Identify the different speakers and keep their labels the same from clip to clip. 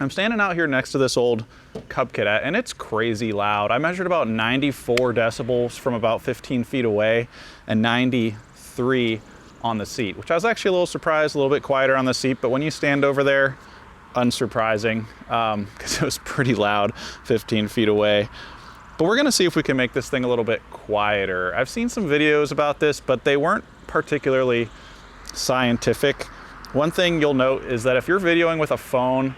Speaker 1: I'm standing out here next to this old Cub Cadet, and it's crazy loud. I measured about 94 decibels from about 15 feet away and 93 on the seat, which I was actually a little surprised, a little bit quieter on the seat, but when you stand over there, unsurprising, because it was pretty loud 15 feet away. But we're gonna see if we can make this thing a little bit quieter. I've seen some videos about this, but they weren't particularly scientific. One thing you'll note is that if you're videoing with a phone,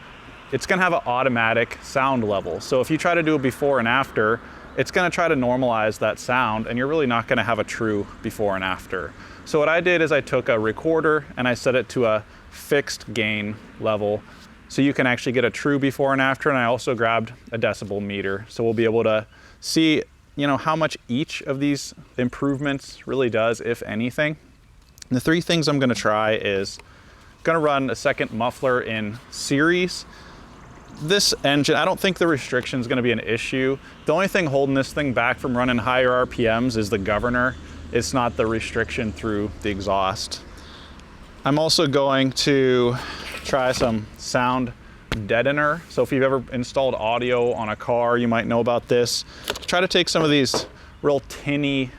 Speaker 1: it's gonna have an automatic sound level. So if you try to do a before and after, it's gonna try to normalize that sound, and you're really not gonna have a true before and after. So what I did is I took a recorder and I set it to a fixed gain level so you can actually get a true before and after, and I also grabbed a decibel meter. So we'll be able to see, how much each of these improvements really does, if anything. And the three things I'm gonna try is gonna run a second muffler in series. This engine, I don't think the restriction is going to be an issue. The only thing holding this thing back from running higher RPMs is the governor. It's not the restriction through the exhaust. I'm also going to try some sound deadener. So if you've ever installed audio on a car, you might know about this. Try to take some of these real tinny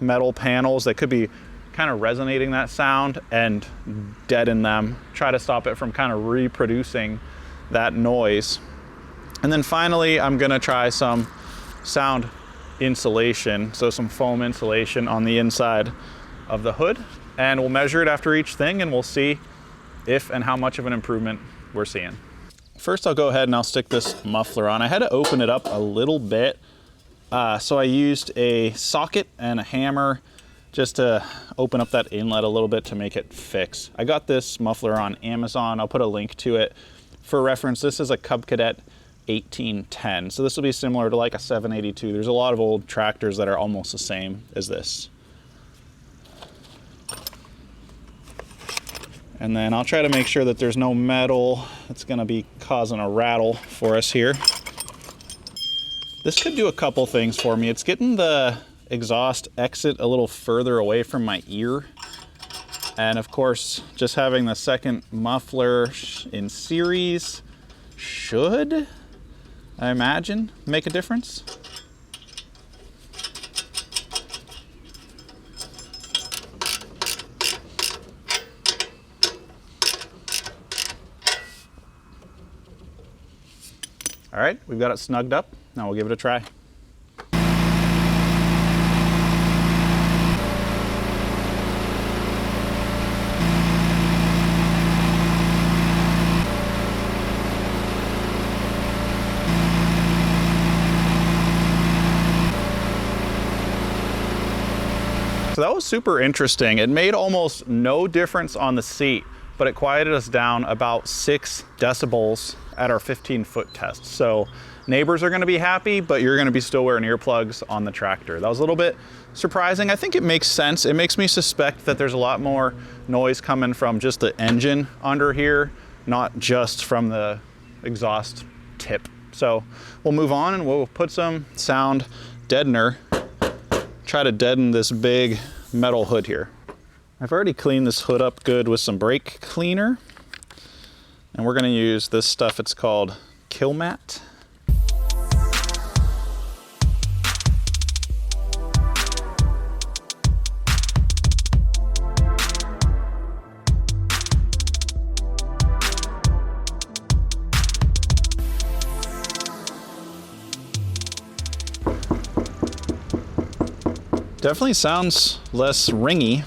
Speaker 1: metal panels that could be kind of resonating that sound and deaden them. Try to stop it from kind of reproducing that noise. And then finally, I'm gonna try some sound insulation, so some foam insulation on the inside of the hood, and we'll measure it after each thing and we'll see if and how much of an improvement we're seeing. First, I'll go ahead and I'll stick this muffler on. I had to open it up a little bit, so I used a socket and a hammer just to open up that inlet a little bit to make it fix. I got this muffler on Amazon. I'll put a link to it. For reference, this is a Cub Cadet 1810. So this will be similar to like a 782. There's a lot of old tractors that are almost the same as this. And then I'll try to make sure that there's no metal that's gonna be causing a rattle for us here. This could do a couple things for me. It's getting the exhaust exit a little further away from my ear. And of course, just having the second muffler in series should, I imagine, make a difference. All right, we've got it snugged up. Now we'll give it a try. So that was super interesting. It made almost no difference on the seat, but it quieted us down about 6 decibels at our 15-foot test. So neighbors are gonna be happy, but you're gonna be still wearing earplugs on the tractor. That was a little bit surprising. I think it makes sense. It makes me suspect that there's a lot more noise coming from just the engine under here, not just from the exhaust tip. So we'll move on and we'll put some sound deadener, try to deaden this big metal hood here. I've already cleaned this hood up good with some brake cleaner, and we're gonna use this stuff. It's called kilmat. Definitely sounds less ringy.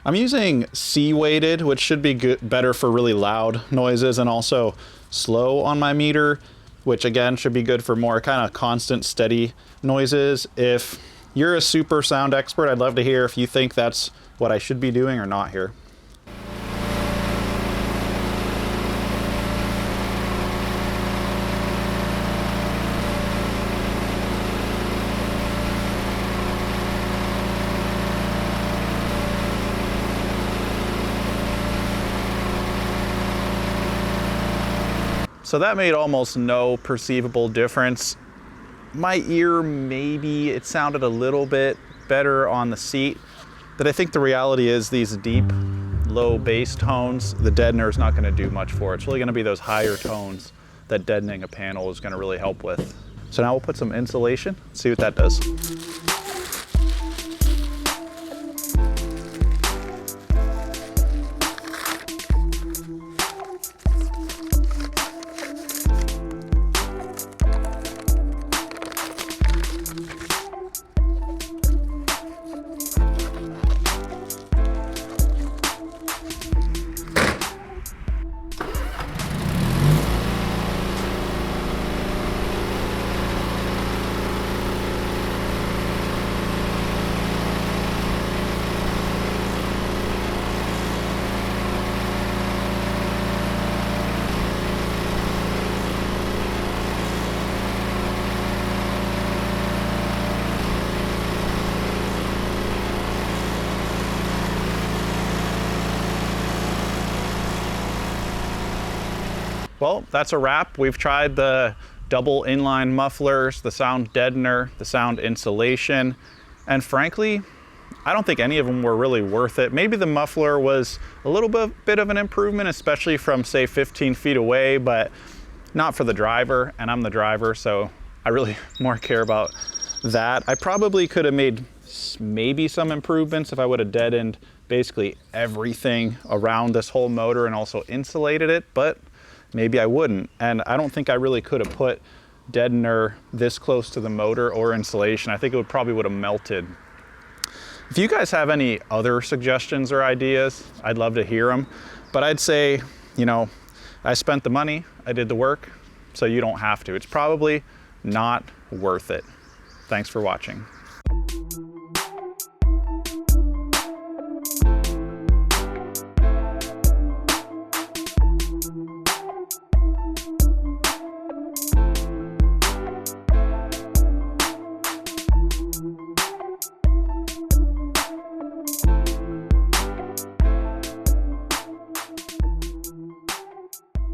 Speaker 1: I'm using C-weighted, which should be better for really loud noises, and also slow on my meter, which again should be good for more kind of constant, steady noises. If you're a super sound expert, I'd love to hear if you think that's what I should be doing or not here. So that made almost no perceivable difference. my ear, maybe it sounded a little bit better on the seat. But I think the reality is these deep, low bass tones, the deadener is not going to do much for it. It's really going to be those higher tones that deadening a panel is going to really help with. So now we'll put some insulation, see what that does. Well, that's a wrap. We've tried the double inline mufflers, the sound deadener, the sound insulation, and frankly, I don't think any of them were really worth it. Maybe the muffler was a little bit of an improvement, especially from say 15 feet away, but not for the driver, and I'm the driver, so I really more care about that. I probably could have made maybe some improvements if I would have deadened basically everything around this whole motor and also insulated it, but maybe I wouldn't. And I don't think I really could have put deadener this close to the motor or insulation. I think it probably would have melted. If you guys have any other suggestions or ideas, I'd love to hear them. But I'd say, you know, I spent the money, I did the work, so you don't have to. It's probably not worth it. Thanks for watching.